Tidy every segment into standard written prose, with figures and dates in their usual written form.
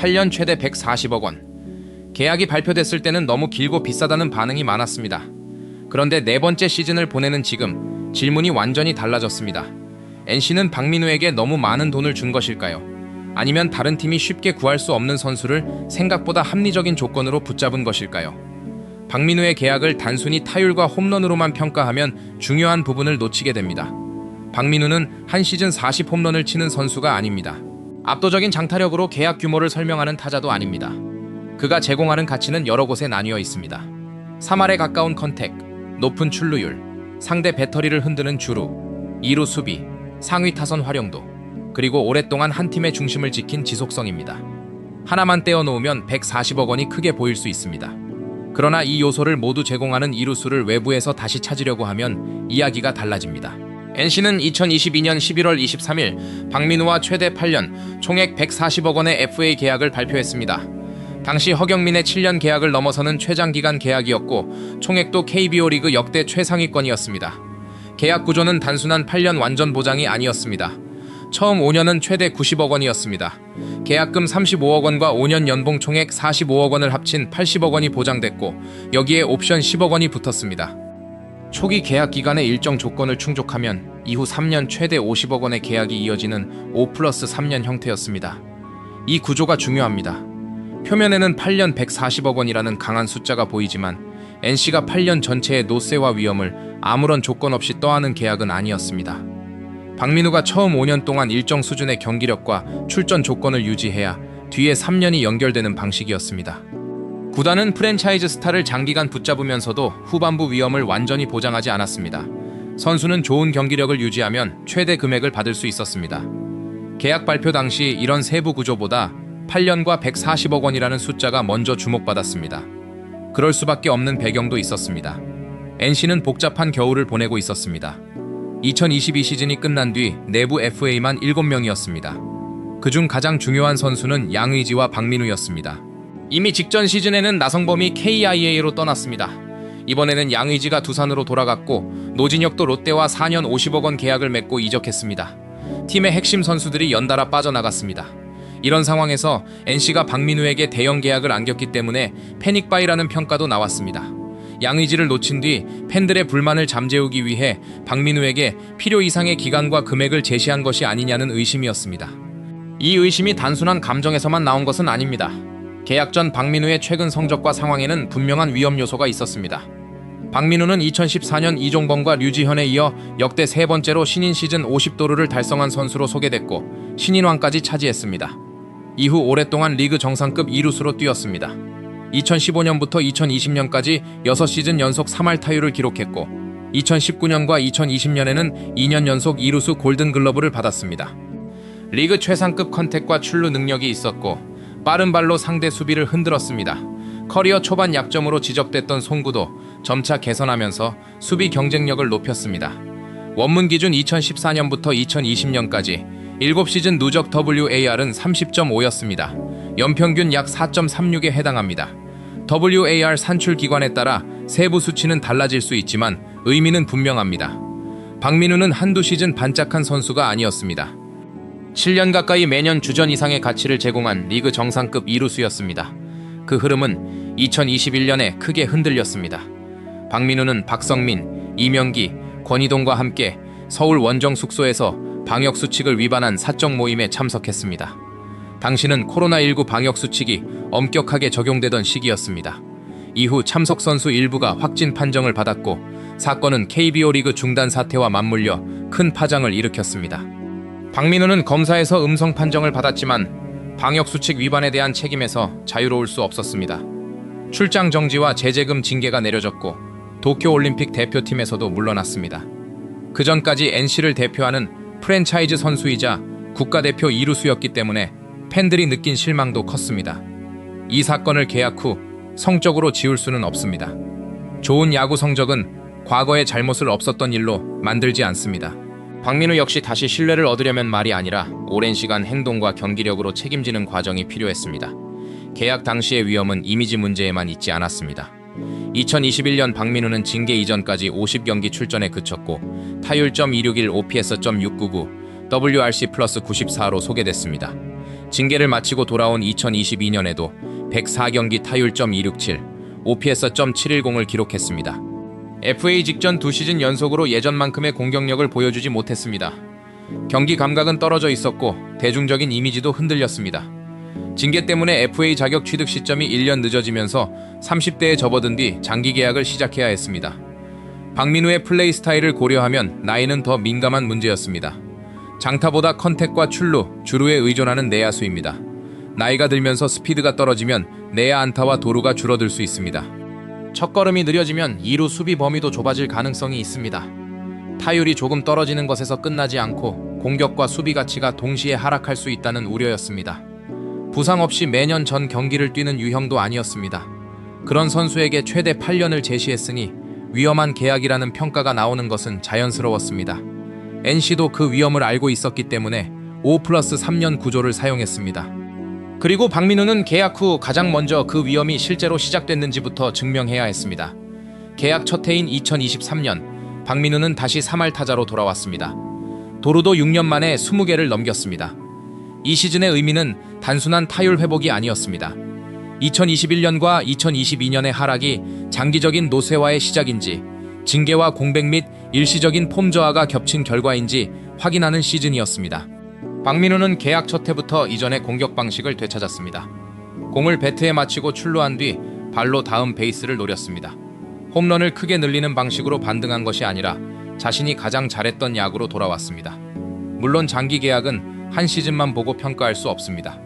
8년 최대 140억 원. 계약이 발표됐을 때는 너무 길고 비싸다는 반응이 많았습니다. 그런데 네 번째 시즌을 보내는 지금 질문이 완전히 달라졌습니다. NC는 박민우에게 너무 많은 돈을 준 것일까요? 아니면 다른 팀이 쉽게 구할 수 없는 선수를 생각보다 합리적인 조건으로 붙잡은 것일까요? 박민우의 계약을 단순히 타율과 홈런으로만 평가하면 중요한 부분을 놓치게 됩니다. 박민우는 한 시즌 40홈런을 치는 선수가 아닙니다. 압도적인 장타력으로 계약 규모를 설명하는 타자도 아닙니다. 그가 제공하는 가치는 여러 곳에 나뉘어 있습니다. 3할에 가까운 컨택, 높은 출루율, 상대 배터리를 흔드는 주루, 2루 수비, 상위 타선 활용도, 그리고 오랫동안 한 팀의 중심을 지킨 지속성입니다. 하나만 떼어놓으면 140억 원이 크게 보일 수 있습니다. 그러나 이 요소를 모두 제공하는 이루수를 외부에서 다시 찾으려고 하면 이야기가 달라집니다. NC는 2022년 11월 23일 박민우와 최대 8년, 총액 140억 원의 FA 계약을 발표했습니다. 당시 허경민의 7년 계약을 넘어서는 최장기간 계약이었고 총액도 KBO 리그 역대 최상위권이었습니다. 계약 구조는 단순한 8년 완전 보장이 아니었습니다. 처음 5년은 최대 90억 원이었습니다. 계약금 35억 원과 5년 연봉 총액 45억 원을 합친 80억 원이 보장됐고 여기에 옵션 10억 원이 붙었습니다. 초기 계약 기간의 일정 조건을 충족하면 이후 3년 최대 50억 원의 계약이 이어지는 5+3년 형태였습니다. 이 구조가 중요합니다. 표면에는 8년 140억 원이라는 강한 숫자가 보이지만 NC가 8년 전체의 노세와 위험을 아무런 조건 없이 떠안은 계약은 아니었습니다. 박민우가 처음 5년 동안 일정 수준의 경기력과 출전 조건을 유지해야 뒤에 3년이 연결되는 방식이었습니다. 구단은 프랜차이즈 스타를 장기간 붙잡으면서도 후반부 위험을 완전히 보장하지 않았습니다. 선수는 좋은 경기력을 유지하면 최대 금액을 받을 수 있었습니다. 계약 발표 당시 이런 세부 구조보다 8년과 140억 원이라는 숫자가 먼저 주목받았습니다. 그럴 수밖에 없는 배경도 있었습니다. NC는 복잡한 겨울을 보내고 있었습니다. 2022 시즌이 끝난 뒤 내부 FA만 7명이었습니다. 그중 가장 중요한 선수는 양의지와 박민우였습니다. 이미 직전 시즌에는 나성범이 KIA로 떠났습니다. 이번에는 양의지가 두산으로 돌아갔고 노진혁도 롯데와 4년 50억 원 계약을 맺고 이적했습니다. 팀의 핵심 선수들이 연달아 빠져나갔습니다. 이런 상황에서 NC가 박민우에게 대형 계약을 안겼기 때문에 패닉바이라는 평가도 나왔습니다. 양의지를 놓친 뒤 팬들의 불만을 잠재우기 위해 박민우에게 필요 이상의 기간과 금액을 제시한 것이 아니냐는 의심이었습니다. 이 의심이 단순한 감정에서만 나온 것은 아닙니다. 계약 전 박민우의 최근 성적과 상황에는 분명한 위험 요소가 있었습니다. 박민우는 2014년 이종범과 류지현에 이어 역대 세 번째로 신인 시즌 50도루를 달성한 선수로 소개됐고 신인왕까지 차지했습니다. 이후 오랫동안 리그 정상급 2루수로 뛰었습니다. 2015년부터 2020년까지 6시즌 연속 3할 타율을 기록했고 2019년과 2020년에는 2년 연속 2루수 골든글러브를 받았습니다. 리그 최상급 컨택과 출루 능력이 있었고 빠른 발로 상대 수비를 흔들었습니다. 커리어 초반 약점으로 지적됐던 송구도 점차 개선하면서 수비 경쟁력을 높였습니다. 원문 기준 2014년부터 2020년까지 7시즌 누적 WAR은 30.5였습니다. 연평균 약 4.36에 해당합니다. WAR 산출 기관에 따라 세부 수치는 달라질 수 있지만 의미는 분명합니다. 박민우는 한두 시즌 반짝한 선수가 아니었습니다. 7년 가까이 매년 주전 이상의 가치를 제공한 리그 정상급 2루수였습니다. 그 흐름은 2021년에 크게 흔들렸습니다. 박민우는 박성민, 이명기, 권희동과 함께 서울 원정 숙소에서 방역수칙을 위반한 사적 모임에 참석했습니다. 당시는 코로나19 방역수칙이 엄격하게 적용되던 시기였습니다. 이후 참석 선수 일부가 확진 판정을 받았고 사건은 KBO 리그 중단 사태와 맞물려 큰 파장을 일으켰습니다. 박민우는 검사에서 음성 판정을 받았지만 방역수칙 위반에 대한 책임에서 자유로울 수 없었습니다. 출장 정지와 제재금 징계가 내려졌고 도쿄올림픽 대표팀에서도 물러났습니다. 그 전까지 NC를 대표하는 프랜차이즈 선수이자 국가대표 이루수였기 때문에 팬들이 느낀 실망도 컸습니다. 이 사건을 계약 후 성적으로 지울 수는 없습니다. 좋은 야구 성적은 과거의 잘못을 없었던 일로 만들지 않습니다. 박민우 역시 다시 신뢰를 얻으려면 말이 아니라 오랜 시간 행동과 경기력으로 책임지는 과정이 필요했습니다. 계약 당시의 위험은 이미지 문제에만 있지 않았습니다. 2021년 박민우는 징계 이전까지 50경기 출전에 그쳤고 타율 .261, OPS .699, WRC 플러스 94로 소개됐습니다. 징계를 마치고 돌아온 2022년에도 104경기 타율 .267, OPS .710을 기록했습니다. FA 직전 2시즌 연속으로 예전만큼의 공격력을 보여주지 못했습니다. 경기 감각은 떨어져 있었고 대중적인 이미지도 흔들렸습니다. 징계 때문에 FA 자격 취득 시점이 1년 늦어지면서 30대에 접어든 뒤 장기 계약을 시작해야 했습니다. 박민우의 플레이 스타일을 고려하면 나이는 더 민감한 문제였습니다. 장타보다 컨택과 출루, 주루에 의존하는 내야수입니다. 나이가 들면서 스피드가 떨어지면 내야 안타와 도루가 줄어들 수 있습니다. 첫걸음이 느려지면 2루 수비 범위도 좁아질 가능성이 있습니다. 타율이 조금 떨어지는 것에서 끝나지 않고 공격과 수비 가치가 동시에 하락할 수 있다는 우려였습니다. 부상 없이 매년 전 경기를 뛰는 유형도 아니었습니다. 그런 선수에게 최대 8년을 제시했으니 위험한 계약이라는 평가가 나오는 것은 자연스러웠습니다. NC도 그 위험을 알고 있었기 때문에 5+3년 구조를 사용했습니다. 그리고 박민우는 계약 후 가장 먼저 그 위험이 실제로 시작됐는지부터 증명해야 했습니다. 계약 첫 해인 2023년, 박민우는 다시 3할 타자로 돌아왔습니다. 도루도 6년 만에 20개를 넘겼습니다. 이 시즌의 의미는 단순한 타율 회복이 아니었습니다. 2021년과 2022년의 하락이 장기적인 노쇠화의 시작인지, 징계와 공백 및 일시적인 폼 저하가 겹친 결과인지 확인하는 시즌이었습니다. 박민우는 계약 첫 해부터 이전의 공격 방식을 되찾았습니다. 공을 배트에 맞히고 출루한 뒤 발로 다음 베이스를 노렸습니다. 홈런을 크게 늘리는 방식으로 반등한 것이 아니라 자신이 가장 잘했던 야구로 돌아왔습니다. 물론 장기 계약은 한 시즌만 보고 평가할 수 없습니다.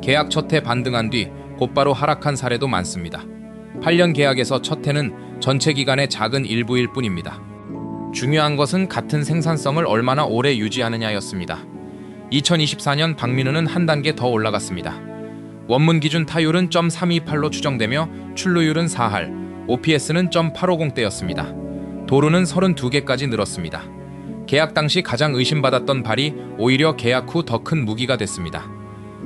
계약 첫 해 반등한 뒤 곧바로 하락한 사례도 많습니다. 8년 계약에서 첫 해는 전체 기간의 작은 일부일 뿐입니다. 중요한 것은 같은 생산성을 얼마나 오래 유지하느냐였습니다. 2024년 박민우는 한 단계 더 올라갔습니다. 원문 기준 타율은 .328로 추정되며 출루율은 4할, OPS는 .850대였습니다. 도루는 32개까지 늘었습니다. 계약 당시 가장 의심받았던 발이 오히려 계약 후 더 큰 무기가 됐습니다.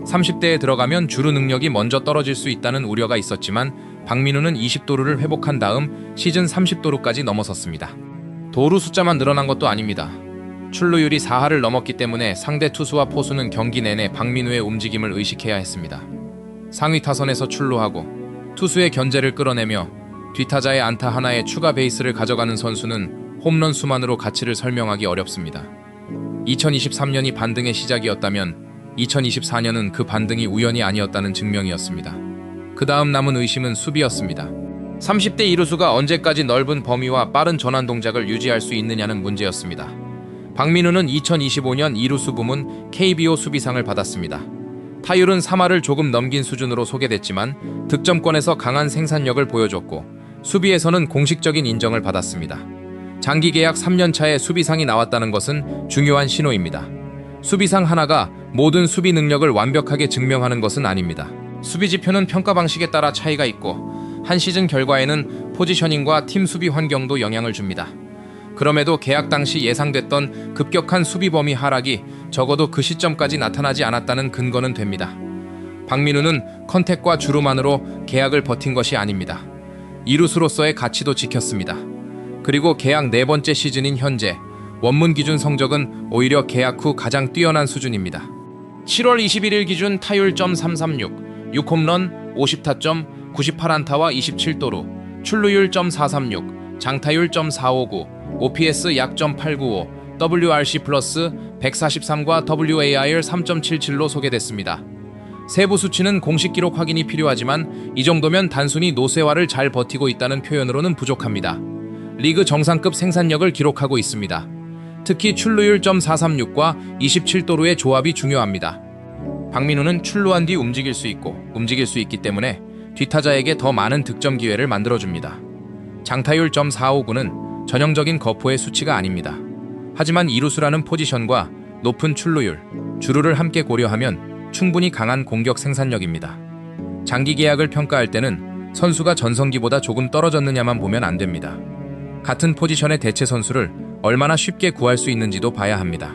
30대에 들어가면 주루 능력이 먼저 떨어질 수 있다는 우려가 있었지만 박민우는 20도루를 회복한 다음 시즌 30도루까지 넘어섰습니다. 도루 숫자만 늘어난 것도 아닙니다. 출루율이 4할을 넘었기 때문에 상대 투수와 포수는 경기 내내 박민우의 움직임을 의식해야 했습니다. 상위 타선에서 출루하고 투수의 견제를 끌어내며 뒷타자의 안타 하나에 추가 베이스를 가져가는 선수는 홈런 수만으로 가치를 설명하기 어렵습니다. 2023년이 반등의 시작이었다면 2024년은 그 반등이 우연이 아니었다는 증명이었습니다. 그 다음 남은 의심은 수비였습니다. 30대 이루수가 언제까지 넓은 범위와 빠른 전환 동작을 유지할 수 있느냐는 문제였습니다. 박민우는 2025년 이루수 부문 KBO 수비상을 받았습니다. 타율은 3할을 조금 넘긴 수준으로 소개됐지만 득점권에서 강한 생산력을 보여줬고 수비에서는 공식적인 인정을 받았습니다. 장기 계약 3년차에 수비상이 나왔다는 것은 중요한 신호입니다. 수비상 하나가 모든 수비 능력을 완벽하게 증명하는 것은 아닙니다. 수비 지표는 평가 방식에 따라 차이가 있고 한 시즌 결과에는 포지셔닝과 팀 수비 환경도 영향을 줍니다. 그럼에도 계약 당시 예상됐던 급격한 수비 범위 하락이 적어도 그 시점까지 나타나지 않았다는 근거는 됩니다. 박민우는 컨택과 주루만으로 계약을 버틴 것이 아닙니다. 이루수로서의 가치도 지켰습니다. 그리고 계약 네 번째 시즌인 현재 원문 기준 성적은 오히려 계약 후 가장 뛰어난 수준입니다. 7월 21일 기준 타율 .336, 6홈런, 50타점, 98안타와 27도루, 출루율 .436, 장타율 .459, OPS 약 .895, WRC 플러스 143과 WAR 3.77로 소개됐습니다. 세부 수치는 공식 기록 확인이 필요하지만 이 정도면 단순히 노쇠화를 잘 버티고 있다는 표현으로는 부족합니다. 리그 정상급 생산력을 기록하고 있습니다. 특히 출루율 .436과 27도루의 조합이 중요합니다. 박민우는 출루한 뒤 움직일 수 있기 때문에 뒷타자에게 더 많은 득점 기회를 만들어줍니다. 장타율 .459는 전형적인 거포의 수치가 아닙니다. 하지만 이루수라는 포지션과 높은 출루율, 주루를 함께 고려하면 충분히 강한 공격 생산력입니다. 장기 계약을 평가할 때는 선수가 전성기보다 조금 떨어졌느냐만 보면 안 됩니다. 같은 포지션의 대체 선수를 얼마나 쉽게 구할 수 있는지도 봐야 합니다.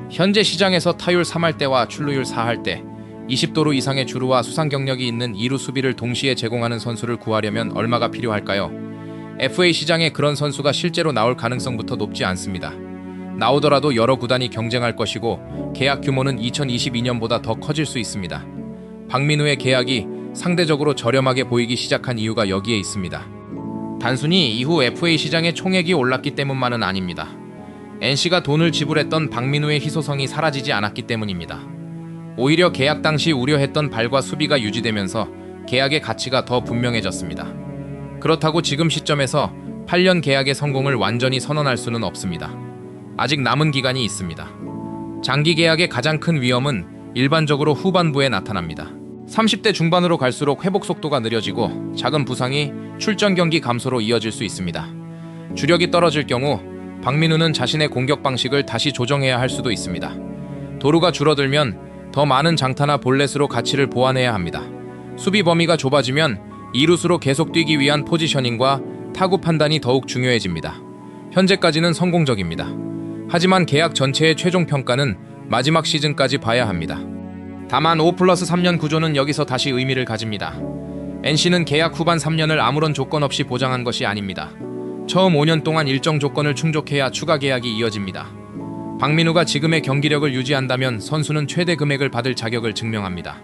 현재 시장에서 타율 3할대와 출루율 4할대, 20도루 이상의 주루와 수상 경력이 있는 이루 수비를 동시에 제공하는 선수를 구하려면 얼마가 필요할까요? FA 시장에 그런 선수가 실제로 나올 가능성부터 높지 않습니다. 나오더라도 여러 구단이 경쟁할 것이고 계약 규모는 2022년보다 더 커질 수 있습니다. 박민우의 계약이 상대적으로 저렴하게 보이기 시작한 이유가 여기에 있습니다. 단순히 이후 FA 시장의 총액이 올랐기 때문만은 아닙니다. NC가 돈을 지불했던 박민우의 희소성이 사라지지 않았기 때문입니다. 오히려 계약 당시 우려했던 발과 수비가 유지되면서 계약의 가치가 더 분명해졌습니다. 그렇다고 지금 시점에서 8년 계약의 성공을 완전히 선언할 수는 없습니다. 아직 남은 기간이 있습니다. 장기 계약의 가장 큰 위험은 일반적으로 후반부에 나타납니다. 30대 중반으로 갈수록 회복 속도가 느려지고 작은 부상이 출전 경기 감소로 이어질 수 있습니다. 주력이 떨어질 경우 박민우는 자신의 공격 방식을 다시 조정해야 할 수도 있습니다. 도루가 줄어들면 더 많은 장타나 볼넷으로 가치를 보완해야 합니다. 수비 범위가 좁아지면 이루수로 계속 뛰기 위한 포지셔닝과 타구 판단이 더욱 중요해집니다. 현재까지는 성공적입니다. 하지만 계약 전체의 최종 평가는 마지막 시즌까지 봐야 합니다. 다만 5+3년 구조는 여기서 다시 의미를 가집니다. NC는 계약 후반 3년을 아무런 조건 없이 보장한 것이 아닙니다. 처음 5년 동안 일정 조건을 충족해야 추가 계약이 이어집니다. 박민우가 지금의 경기력을 유지한다면 선수는 최대 금액을 받을 자격을 증명합니다.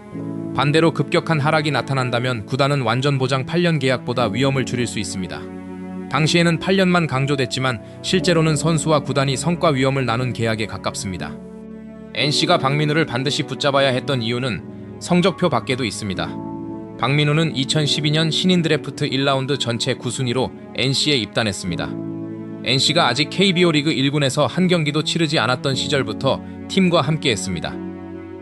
반대로 급격한 하락이 나타난다면 구단은 완전 보장 8년 계약보다 위험을 줄일 수 있습니다. 당시에는 8년만 강조됐지만 실제로는 선수와 구단이 성과 위험을 나눈 계약에 가깝습니다. NC가 박민우를 반드시 붙잡아야 했던 이유는 성적표 밖에도 있습니다. 박민우는 2012년 신인 드래프트 1라운드 전체 9순위로 NC에 입단했습니다. NC가 아직 KBO 리그 1군에서 한 경기도 치르지 않았던 시절부터 팀과 함께했습니다.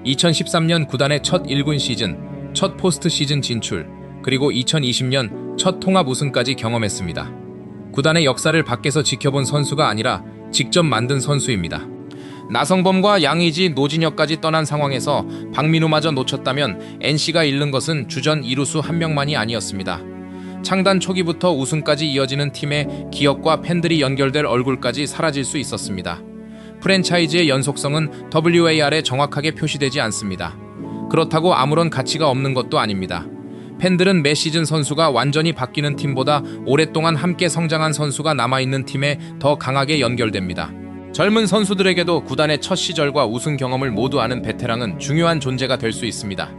2013년 구단의 첫 1군 시즌, 첫 포스트 시즌 진출, 그리고 2020년 첫 통합 우승까지 경험했습니다. 구단의 역사를 밖에서 지켜본 선수가 아니라 직접 만든 선수입니다. 나성범과 양의지, 노진혁까지 떠난 상황에서 박민우마저 놓쳤다면 NC가 잃는 것은 주전 2루수 한 명만이 아니었습니다. 창단 초기부터 우승까지 이어지는 팀의 기억과 팬들이 연결될 얼굴까지 사라질 수 있었습니다. 프랜차이즈의 연속성은 WAR에 정확하게 표시되지 않습니다. 그렇다고 아무런 가치가 없는 것도 아닙니다. 팬들은 매 시즌 선수가 완전히 바뀌는 팀보다 오랫동안 함께 성장한 선수가 남아있는 팀에 더 강하게 연결됩니다. 젊은 선수들에게도 구단의 첫 시절과 우승 경험을 모두 아는 베테랑은 중요한 존재가 될 수 있습니다.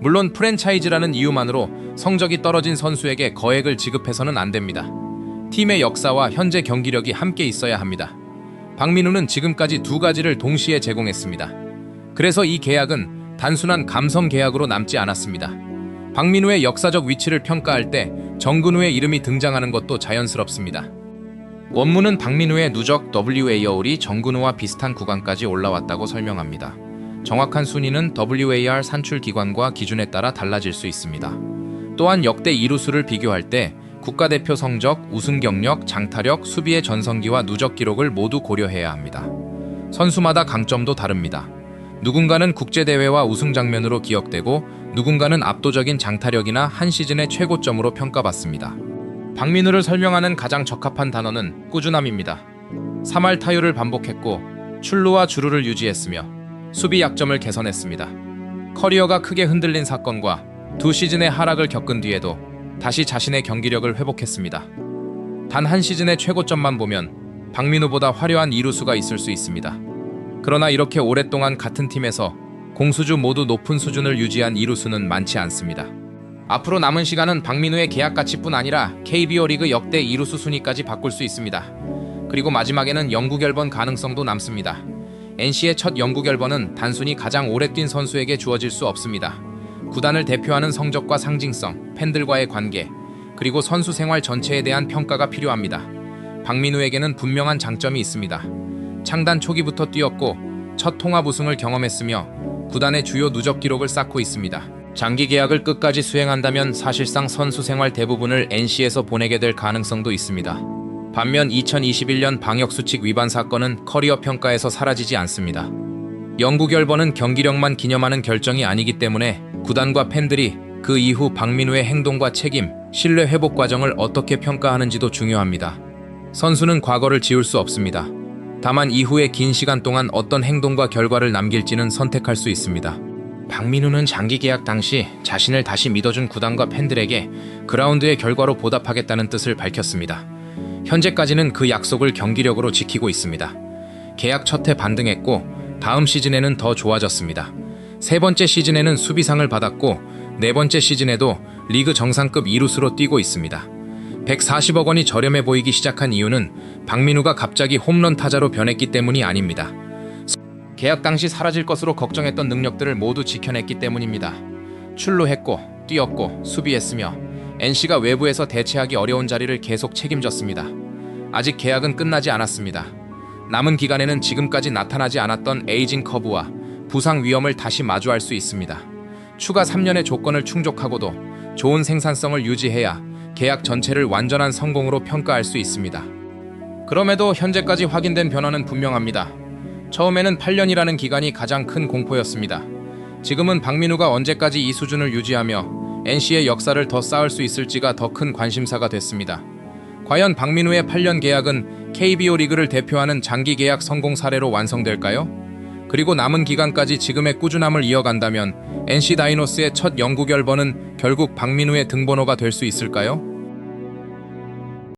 물론 프랜차이즈라는 이유만으로 성적이 떨어진 선수에게 거액을 지급해서는 안 됩니다. 팀의 역사와 현재 경기력이 함께 있어야 합니다. 박민우는 지금까지 두 가지를 동시에 제공했습니다. 그래서 이 계약은 단순한 감성 계약으로 남지 않았습니다. 박민우의 역사적 위치를 평가할 때 정근우의 이름이 등장하는 것도 자연스럽습니다. 원문은 박민우의 누적 WAR이 정근우와 비슷한 구간까지 올라왔다고 설명합니다. 정확한 순위는 WAR 산출 기관과 기준에 따라 달라질 수 있습니다. 또한 역대 이루수를 비교할 때 국가대표 성적, 우승 경력, 장타력, 수비의 전성기와 누적 기록을 모두 고려해야 합니다. 선수마다 강점도 다릅니다. 누군가는 국제대회와 우승 장면으로 기억되고 누군가는 압도적인 장타력이나 한 시즌의 최고점으로 평가받습니다. 박민우를 설명하는 가장 적합한 단어는 꾸준함입니다. 3할 타율을 반복했고 출루와 주루를 유지했으며 수비 약점을 개선했습니다. 커리어가 크게 흔들린 사건과 두 시즌의 하락을 겪은 뒤에도 다시 자신의 경기력을 회복했습니다. 단 한 시즌의 최고점만 보면 박민우보다 화려한 이루수가 있을 수 있습니다. 그러나 이렇게 오랫동안 같은 팀에서 공수주 모두 높은 수준을 유지한 이루수는 많지 않습니다. 앞으로 남은 시간은 박민우의 계약 가치뿐 아니라 KBO 리그 역대 이루수 순위까지 바꿀 수 있습니다. 그리고 마지막에는 영구 결번 가능성도 남습니다. NC의 첫 영구 결번은 단순히 가장 오래 뛴 선수에게 주어질 수 없습니다. 구단을 대표하는 성적과 상징성, 팬들과의 관계, 그리고 선수 생활 전체에 대한 평가가 필요합니다. 박민우에게는 분명한 장점이 있습니다. 창단 초기부터 뛰었고 첫 통합 우승을 경험했으며 구단의 주요 누적 기록을 쌓고 있습니다. 장기 계약을 끝까지 수행한다면 사실상 선수 생활 대부분을 NC에서 보내게 될 가능성도 있습니다. 반면 2021년 방역수칙 위반 사건은 커리어 평가에서 사라지지 않습니다. 영구 결번은 경기력만 기념하는 결정이 아니기 때문에 구단과 팬들이 그 이후 박민우의 행동과 책임, 신뢰 회복 과정을 어떻게 평가하는지도 중요합니다. 선수는 과거를 지울 수 없습니다. 다만 이후의 긴 시간 동안 어떤 행동과 결과를 남길지는 선택할 수 있습니다. 박민우는 장기 계약 당시 자신을 다시 믿어준 구단과 팬들에게 그라운드의 결과로 보답하겠다는 뜻을 밝혔습니다. 현재까지는 그 약속을 경기력으로 지키고 있습니다. 계약 첫 해 반등했고 다음 시즌에는 더 좋아졌습니다. 세 번째 시즌에는 수비상을 받았고 네 번째 시즌에도 리그 정상급 이루수로 뛰고 있습니다. 140억 원이 저렴해 보이기 시작한 이유는 박민우가 갑자기 홈런 타자로 변했기 때문이 아닙니다. 계약 당시 사라질 것으로 걱정했던 능력들을 모두 지켜냈기 때문입니다. 출루했고 뛰었고 수비했으며 NC가 외부에서 대체하기 어려운 자리를 계속 책임졌습니다. 아직 계약은 끝나지 않았습니다. 남은 기간에는 지금까지 나타나지 않았던 에이징 커브와 부상 위험을 다시 마주할 수 있습니다. 추가 3년의 조건을 충족하고도 좋은 생산성을 유지해야 계약 전체를 완전한 성공으로 평가할 수 있습니다. 그럼에도 현재까지 확인된 변화는 분명합니다. 처음에는 8년이라는 기간이 가장 큰 공포였습니다. 지금은 박민우가 언제까지 이 수준을 유지하며 NC의 역사를 더 쌓을 수 있을지가 더 큰 관심사가 됐습니다. 과연 박민우의 8년 계약은 KBO 리그를 대표하는 장기 계약 성공 사례로 완성될까요? 그리고 남은 기간까지 지금의 꾸준함을 이어간다면 NC 다이노스의 첫 영구 결번은 결국 박민우의 등번호가 될 수 있을까요?